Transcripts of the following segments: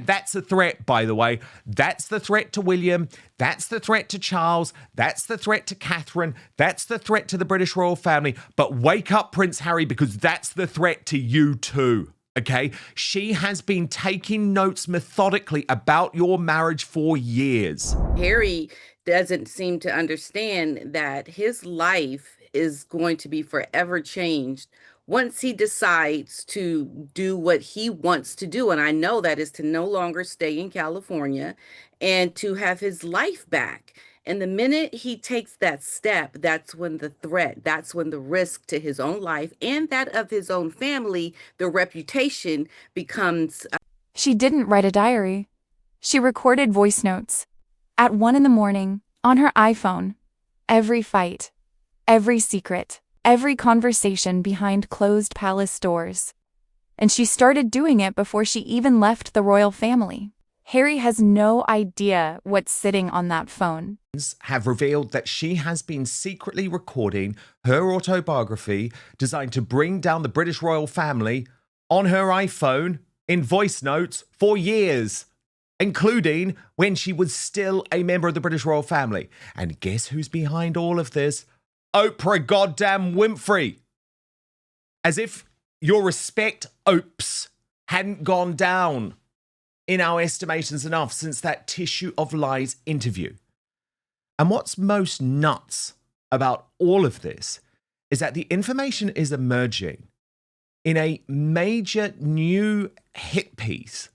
That's a threat, by the way. That's the threat to William. That's the threat to Charles. That's the threat to Catherine. That's the threat to the British royal family. But wake up, Prince Harry, because that's the threat to you too. Okay? She has been taking notes methodically about your marriage for years. Harry doesn't seem to understand that his life is going to be forever changed once he decides to do what he wants to do. And I know that is to no longer stay in California and to have his life back. And the minute he takes that step, that's when the threat, that's when the risk to his own life and that of his own family, the reputation becomes. She didn't write a diary. She recorded voice notes. At 1 a.m, on her iPhone. Every fight, every secret, every conversation behind closed palace doors. And she started doing it before she even left the royal family. Harry has no idea what's sitting on that phone. Have revealed that she has been secretly recording her autobiography designed to bring down the British royal family on her iPhone in voice notes for years, including when she was still a member of the British royal family. And guess who's behind all of this? Oprah goddamn Winfrey. As if your respect, Opes, hadn't gone down in our estimations enough since that Tissue of Lies interview. And what's most nuts about all of this is that the information is emerging in a major new hit piece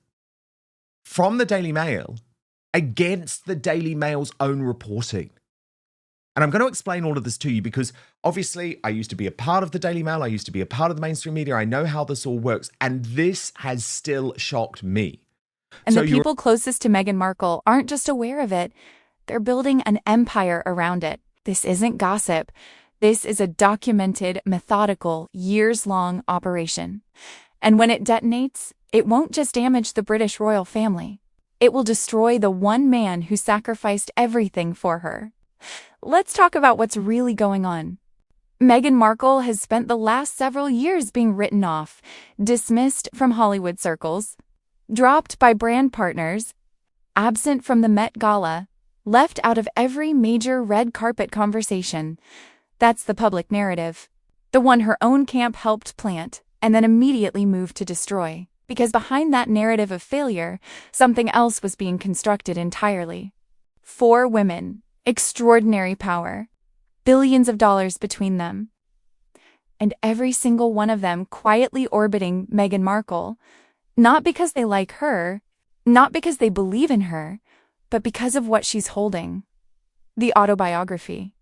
from the Daily Mail against the Daily Mail's own reporting. And I'm going to explain all of this to you because obviously I used to be a part of the Daily Mail. I used to be a part of the mainstream media. I know how this all works. And this has still shocked me. And the people closest to Meghan Markle aren't just aware of it. They're building an empire around it. This isn't gossip. This is a documented, methodical, years-long operation. And when it detonates, it won't just damage the British royal family. It will destroy the one man who sacrificed everything for her. Let's talk about what's really going on. Meghan Markle has spent the last several years being written off, dismissed from Hollywood circles, dropped by brand partners, absent from the Met Gala, left out of every major red carpet conversation. That's the public narrative. The one her own camp helped plant and then immediately moved to destroy. Because behind that narrative of failure, something else was being constructed entirely. 4 women, extraordinary power, billions of dollars between them. And every single one of them quietly orbiting Meghan Markle, not because they like her, not because they believe in her, but because of what she's holding. The autobiography.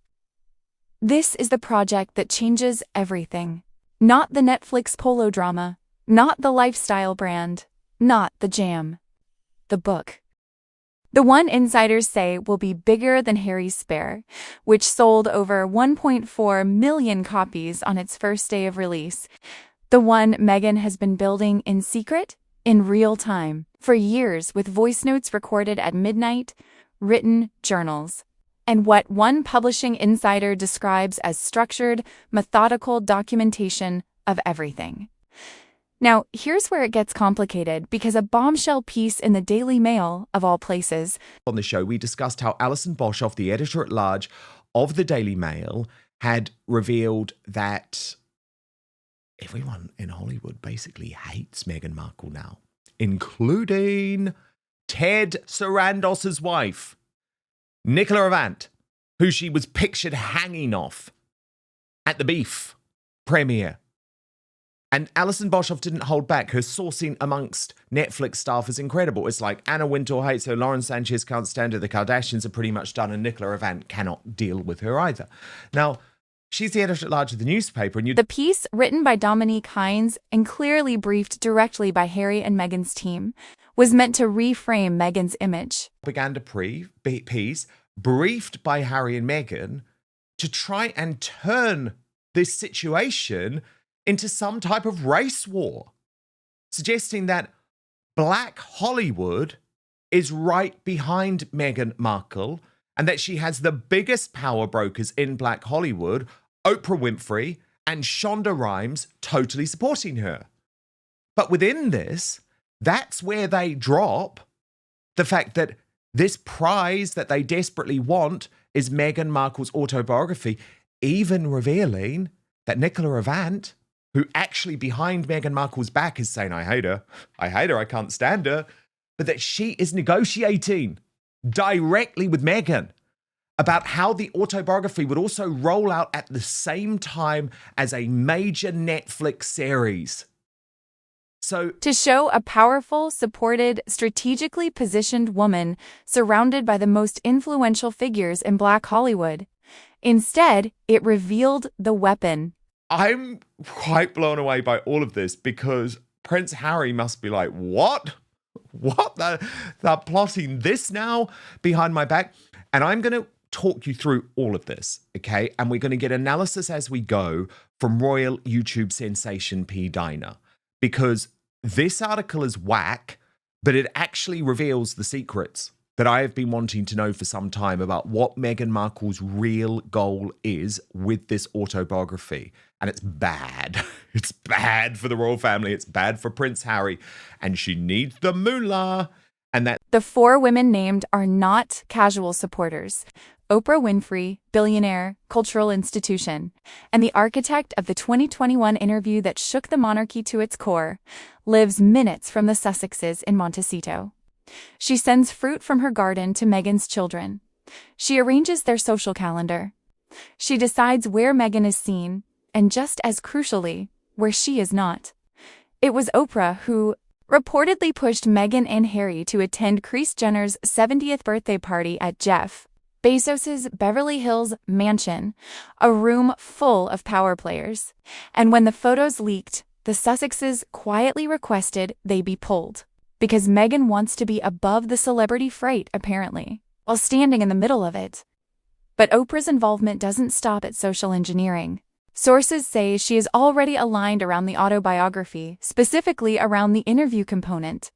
This is the project that changes everything. Not the Netflix polo drama, not the lifestyle brand, not the jam. The book. The one insiders say will be bigger than Harry's Spare, which sold over 1.4 million copies on its first day of release. The one Meghan has been building in secret, in real time, for years with voice notes recorded at midnight, written journals, and what one publishing insider describes as structured, methodical documentation of everything. Now, here's where it gets complicated because a bombshell piece in the Daily Mail, of all places. On the show, we discussed how Alison Boshoff, the editor-at-large of the Daily Mail, had revealed that everyone in Hollywood basically hates Meghan Markle now, including Ted Sarandos's wife, Nicole Avant, who she was pictured hanging off at the Beef premiere. And Alison Boshoff didn't hold back. Her sourcing amongst Netflix staff is incredible. It's like Anna Wintour hates her, Lauren Sanchez can't stand her, the Kardashians are pretty much done, and Nicole Avant cannot deal with her either. Now, she's the editor-at-large of the newspaper. And the piece, written by Dominique Hines and clearly briefed directly by Harry and Meghan's team, was meant to reframe Meghan's image. Propaganda piece, briefed by Harry and Meghan, to try and turn this situation into some type of race war, suggesting that Black Hollywood is right behind Meghan Markle and that she has the biggest power brokers in Black Hollywood, Oprah Winfrey and Shonda Rhimes, totally supporting her. But within this, That's where they drop the fact that this prize that they desperately want is Meghan Markle's autobiography, even revealing that Nicole Avant, who actually behind Meghan Markle's back is saying, I hate her, I can't stand her, but that she is negotiating directly with Meghan about how the autobiography would also roll out at the same time as a major Netflix series. So, to show a powerful, supported, strategically positioned woman surrounded by the most influential figures in Black Hollywood. Instead, it revealed the weapon. I'm quite blown away by all of this because Prince Harry must be like, what? What? They're plotting this now behind my back? And I'm going to talk you through all of this, okay? And we're going to get analysis as we go from royal YouTube sensation P. Diner, because this article is whack, but it actually reveals the secrets that I have been wanting to know for some time about what Meghan Markle's real goal is with this autobiography. And it's bad. It's bad for the royal family. It's bad for Prince Harry. And she needs the moolah. And that The 4 women named are not casual supporters. Oprah Winfrey, billionaire, cultural institution, and the architect of the 2021 interview that shook the monarchy to its core, lives minutes from the Sussexes in Montecito. She sends fruit from her garden to Meghan's children. She arranges their social calendar. She decides where Meghan is seen, and just as crucially, where she is not. It was Oprah who reportedly pushed Meghan and Harry to attend Kris Jenner's 70th birthday party at Jeff Bezos's Beverly Hills mansion, a room full of power players. And when the photos leaked, the Sussexes quietly requested they be pulled, because Meghan wants to be above the celebrity freight, apparently, while standing in the middle of it. But Oprah's involvement doesn't stop at social engineering. Sources say she is already aligned around the autobiography, specifically around the interview component.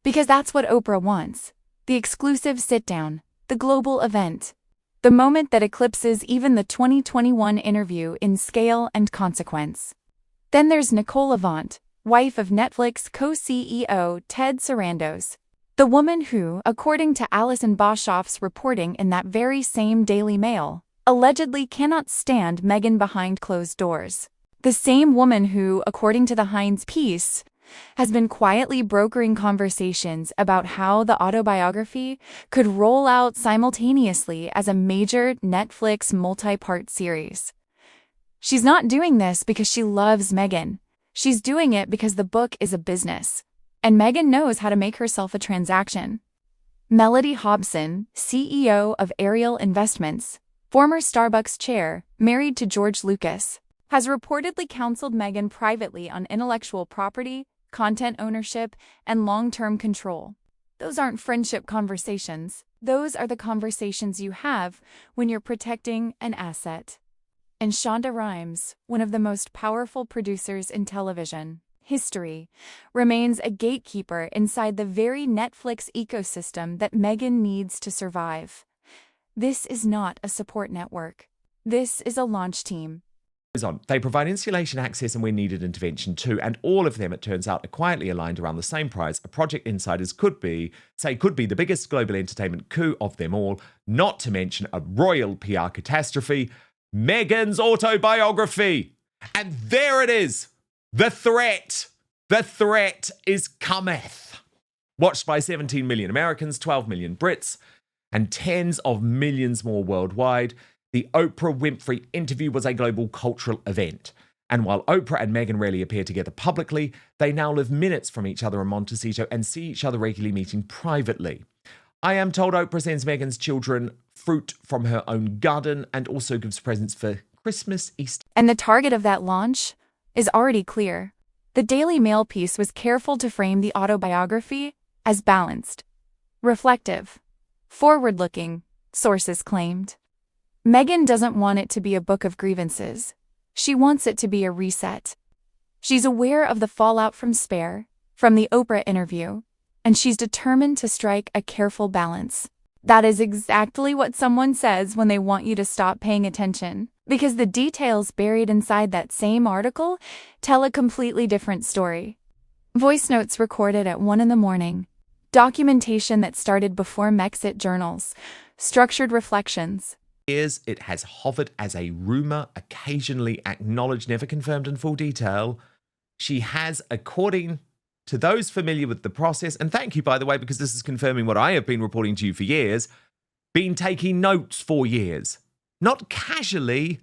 Because that's what Oprah wants. The exclusive sit-down, the global event. The moment that eclipses even the 2021 interview in scale and consequence. Then there's Nicole Avant, wife of Netflix co-CEO Ted Sarandos. The woman who, according to Alison Boshoff's reporting in that very same Daily Mail, allegedly cannot stand Meghan behind closed doors. The same woman who, according to the Heinz piece, has been quietly brokering conversations about how the autobiography could roll out simultaneously as a major Netflix multi-part series. She's not doing this because she loves Meghan. She's doing it because the book is a business, and Meghan knows how to make herself a transaction. Melody Hobson, CEO of Ariel Investments, former Starbucks chair, married to George Lucas, has reportedly counseled Meghan privately on intellectual property, content ownership, and long-term control. Those aren't friendship conversations. Those are the conversations you have when you're protecting an asset. And Shonda Rhimes, one of the most powerful producers in television history, remains a gatekeeper inside the very Netflix ecosystem that Meghan needs to survive. This is not a support network. This is a launch team. On. They provide insulation access and when needed intervention too, and all of them, it turns out, are quietly aligned around the same prize. A project insiders could be the biggest global entertainment coup of them all, not to mention a royal PR catastrophe, Meghan's autobiography. And there it is, the threat. The threat is cometh. Watched by 17 million Americans, 12 million Brits, and tens of millions more worldwide. The Oprah Winfrey interview was a global cultural event. And while Oprah and Meghan rarely appear together publicly, they now live minutes from each other in Montecito and see each other regularly meeting privately. I am told Oprah sends Meghan's children fruit from her own garden and also gives presents for Christmas, Easter. And the target of that launch is already clear. The Daily Mail piece was careful to frame the autobiography as balanced, reflective, forward-looking, sources claimed. Meghan doesn't want it to be a book of grievances. She wants it to be a reset. She's aware of the fallout from Spare, from the Oprah interview, and she's determined to strike a careful balance. That is exactly what someone says when they want you to stop paying attention, because the details buried inside that same article tell a completely different story. Voice notes recorded at 1 in the morning. Documentation that started before Mexit journals. Structured reflections. Years, it has hovered as a rumor, occasionally acknowledged, never confirmed in full detail. She has, according to those familiar with the process, and thank you, by the way, because this is confirming what I have been reporting to you for years, been taking notes for years. Not casually,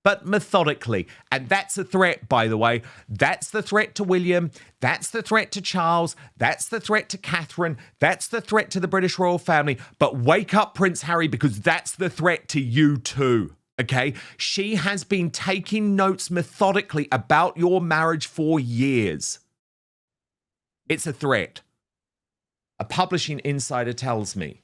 but methodically. And that's a threat, by the way. That's the threat to William. That's the threat to Charles. That's the threat to Catherine. That's the threat to the British royal family. But wake up, Prince Harry, because that's the threat to you too. Okay? She has been taking notes methodically about your marriage for years. It's a threat. A publishing insider tells me.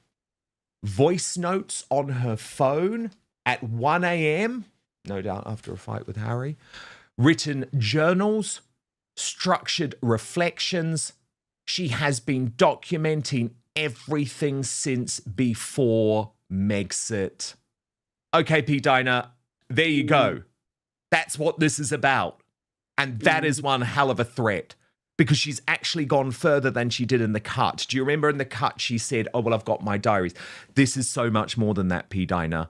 Voice notes on her phone at 1 a.m., no doubt after a fight with Harry, written journals, structured reflections. She has been documenting everything since before Megxit. Okay, Pete Diner, there you go. That's what this is about. And that is one hell of a threat, because she's actually gone further than she did in the cut. Do you remember in the cut she said, oh, well, I've got my diaries. This is so much more than that, P. Diner.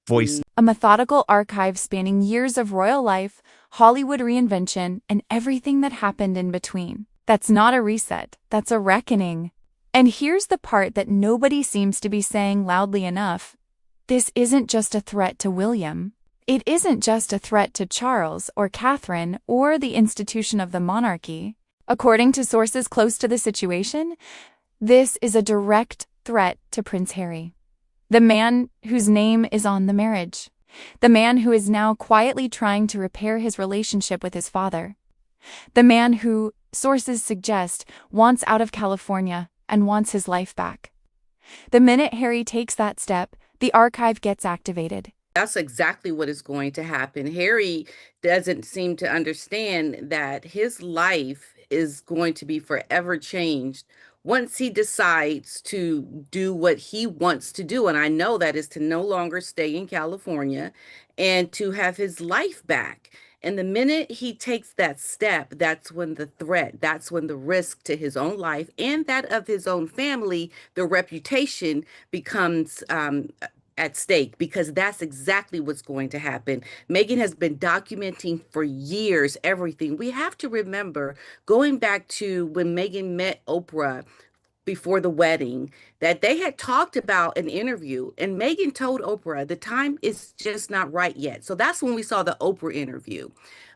Voice. A methodical archive spanning years of royal life, Hollywood reinvention, and everything that happened in between. That's not a reset, that's a reckoning. And here's the part that nobody seems to be saying loudly enough. This isn't just a threat to William. It isn't just a threat to Charles or Catherine or the institution of the monarchy. According to sources close to the situation, this is a direct threat to Prince Harry. The man whose name is on the marriage. The man who is now quietly trying to repair his relationship with his father. The man who, sources suggest, wants out of California and wants his life back. The minute Harry takes that step, the archive gets activated. That's exactly what is going to happen. Harry doesn't seem to understand that his life is going to be forever changed once he decides to do what he wants to do. And I know that is to no longer stay in California and to have his life back. And the minute he takes that step, that's when the threat, that's when the risk to his own life and that of his own family, the reputation becomes at stake, because that's exactly what's going to happen. Meghan has been documenting for years everything. We have to remember, going back to when Meghan met Oprah before the wedding, that they had talked about an interview, and Meghan told Oprah the time is just not right yet. So that's when we saw the Oprah interview.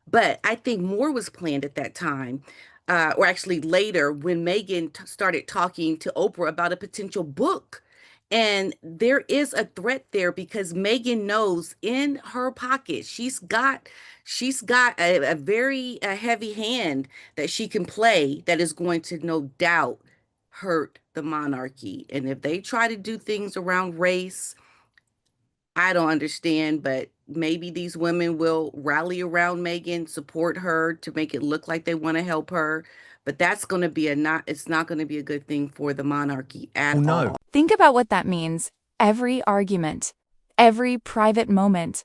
But I think more was planned at that time. Or actually later, when Meghan started talking to Oprah about a potential book. And there is a threat there, because Meghan knows in her pocket she's got a very heavy hand that she can play that is going to no doubt hurt the monarchy. And if they try to do things around race, I don't understand, but maybe these women will rally around Meghan, support her to make it look like they want to help her. But that's going to be it's not going to be a good thing for the monarchy at all. Think about what that means. Every argument, every private moment,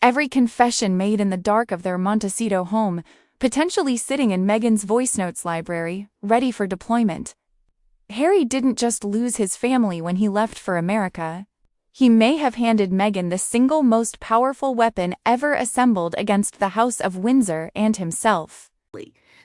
every confession made in the dark of their Montecito home, potentially sitting in Meghan's voice notes library, ready for deployment. Harry didn't just lose his family when he left for America. He may have handed Meghan the single most powerful weapon ever assembled against the House of Windsor and himself.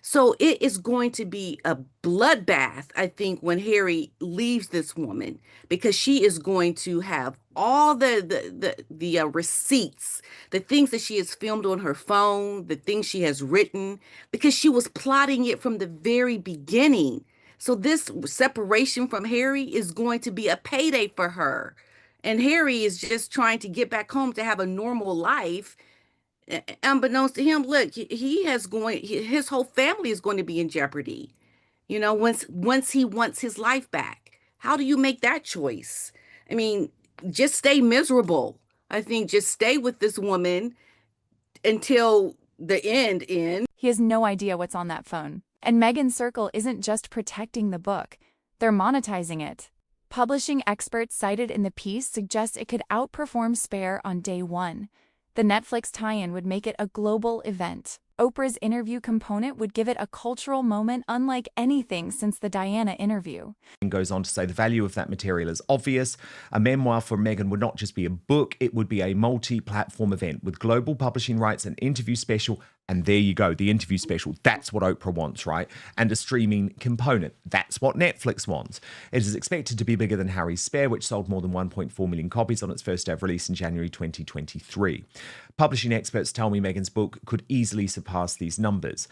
So it is going to be a bloodbath, I think, when Harry leaves this woman, because she is going to have all the receipts, the things that she has filmed on her phone, the things she has written, because she was plotting it from the very beginning. So this separation from Harry is going to be a payday for her. And Harry is just trying to get back home to have a normal life. Unbeknownst to him, look, his whole family is going to be in jeopardy. Once he wants his life back. How do you make that choice? I mean, just stay miserable. I think just stay with this woman until the end. He has no idea what's on that phone. And Meghan's circle isn't just protecting the book, they're monetizing it. Publishing experts cited in the piece suggest it could outperform Spare on day one. The Netflix tie-in would make it a global event. Oprah's interview component would give it a cultural moment unlike anything since the Diana interview. And goes on to say the value of that material is obvious. A memoir for Meghan would not just be a book, it would be a multi-platform event with global publishing rights, an interview special, and there you go, the interview special. That's what Oprah wants, right? And a streaming component. That's what Netflix wants. It is expected to be bigger than Harry's Spare, which sold more than 1.4 million copies on its first ever release in January 2023. Publishing experts tell me Meghan's book could easily surpass these numbers.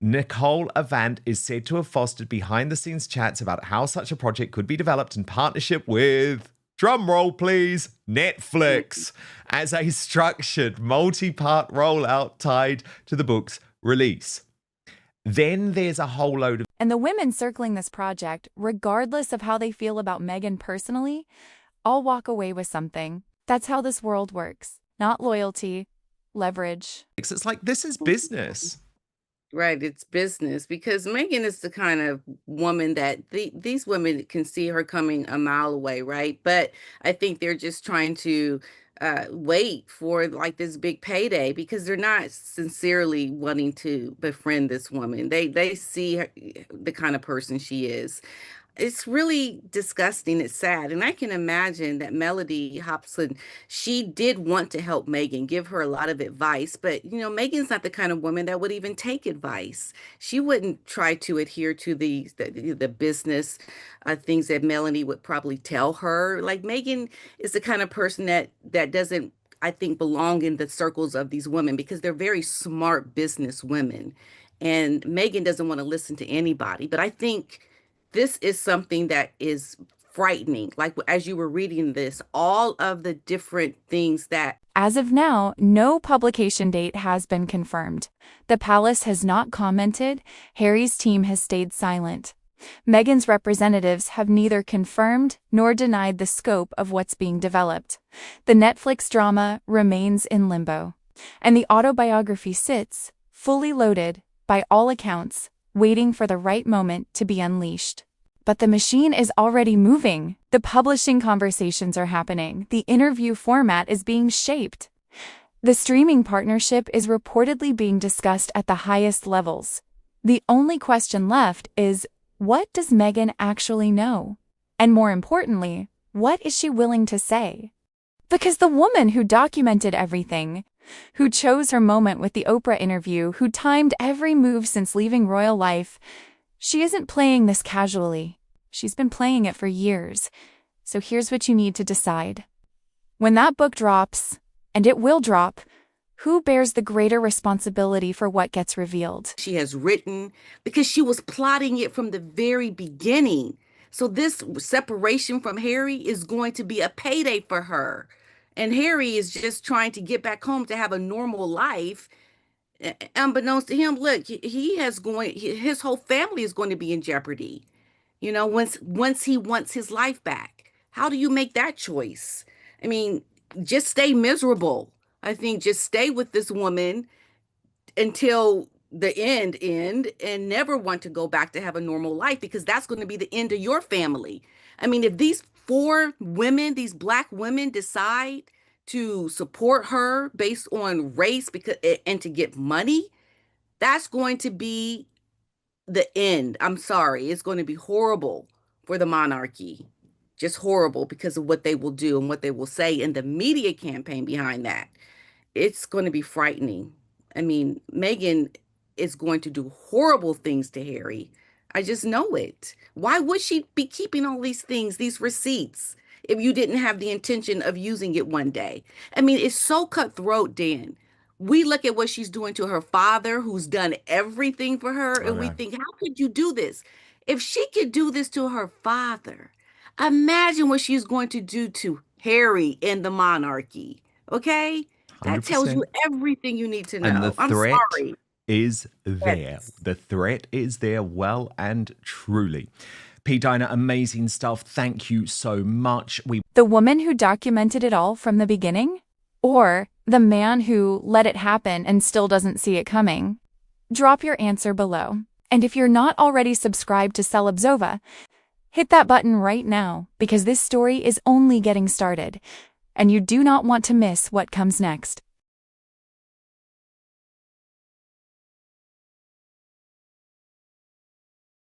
Nicole Avant is said to have fostered behind-the-scenes chats about how such a project could be developed in partnership with, drum roll please, Netflix, as a structured multi-part rollout tied to the book's release. Then there's a whole load of... And the women circling this project, regardless of how they feel about Meghan personally, all walk away with something. That's how this world works. Not loyalty, leverage. It's like, this is business. Right, it's business, because Meghan is the kind of woman that these women can see her coming a mile away, right? But I think they're just trying to wait for like this big payday, because they're not sincerely wanting to befriend this woman. They see her, the kind of person she is. It's really disgusting. It's sad. And I can imagine that Melody Hobson, she did want to help Meghan, give her a lot of advice. But, you know, Meghan's not the kind of woman that would even take advice. She wouldn't try to adhere to the business things that Melody would probably tell her. Like, Meghan is the kind of person that doesn't, I think, belong in the circles of these women, because they're very smart business women. And Meghan doesn't want to listen to anybody. But I think this is something that is frightening. Like, as you were reading this, all of the different things that... As of now, no publication date has been confirmed. The palace has not commented. Harry's team has stayed silent. Meghan's representatives have neither confirmed nor denied the scope of what's being developed. The Netflix drama remains in limbo. And the autobiography sits, fully loaded, by all accounts, waiting for the right moment to be unleashed. But the machine is already moving. The publishing conversations are happening. The interview format is being shaped. The streaming partnership is reportedly being discussed at the highest levels. The only question left is, what does Meghan actually know? And more importantly, what is she willing to say? Because the woman who documented everything, who chose her moment with the Oprah interview, who timed every move since leaving royal life, she isn't playing this casually. She's been playing it for years. So here's what you need to decide. When that book drops, and it will drop, who bears the greater responsibility for what gets revealed? She has written, because she was plotting it from the very beginning. So this separation from Harry is going to be a payday for her. And Harry is just trying to get back home to have a normal life. Unbeknownst to him, look, his whole family is going to be in jeopardy. You know, once he wants his life back. How do you make that choice? I mean, just stay miserable. I think just stay with this woman until the end and never want to go back to have a normal life, because that's going to be the end of your family. I mean, if these four women, these Black women, decide to support her based on race and to get money, that's going to be the end. I'm sorry. It's going to be horrible for the monarchy. Just horrible, because of what they will do and what they will say, and the media campaign behind that. It's going to be frightening. I mean, Meghan is going to do horrible things to Harry. I just know it. Why would she be keeping all these things, these receipts, if you didn't have the intention of using it one day? I mean, it's so cutthroat, Dan. We look at what she's doing to her father, who's done everything for her, and we think, how could you do this? If she could do this to her father, imagine what she's going to do to Harry and the monarchy. Okay? That 100%. tells you everything you need to know. And the I'm threat sorry. is there. Yes. The threat is there, well and truly. P. Dinah, amazing stuff. Thank you so much. The woman who documented it all from the beginning? Or the man who let it happen and still doesn't see it coming? Drop your answer below. And if you're not already subscribed to Celebzova, hit that button right now, because this story is only getting started, and you do not want to miss what comes next.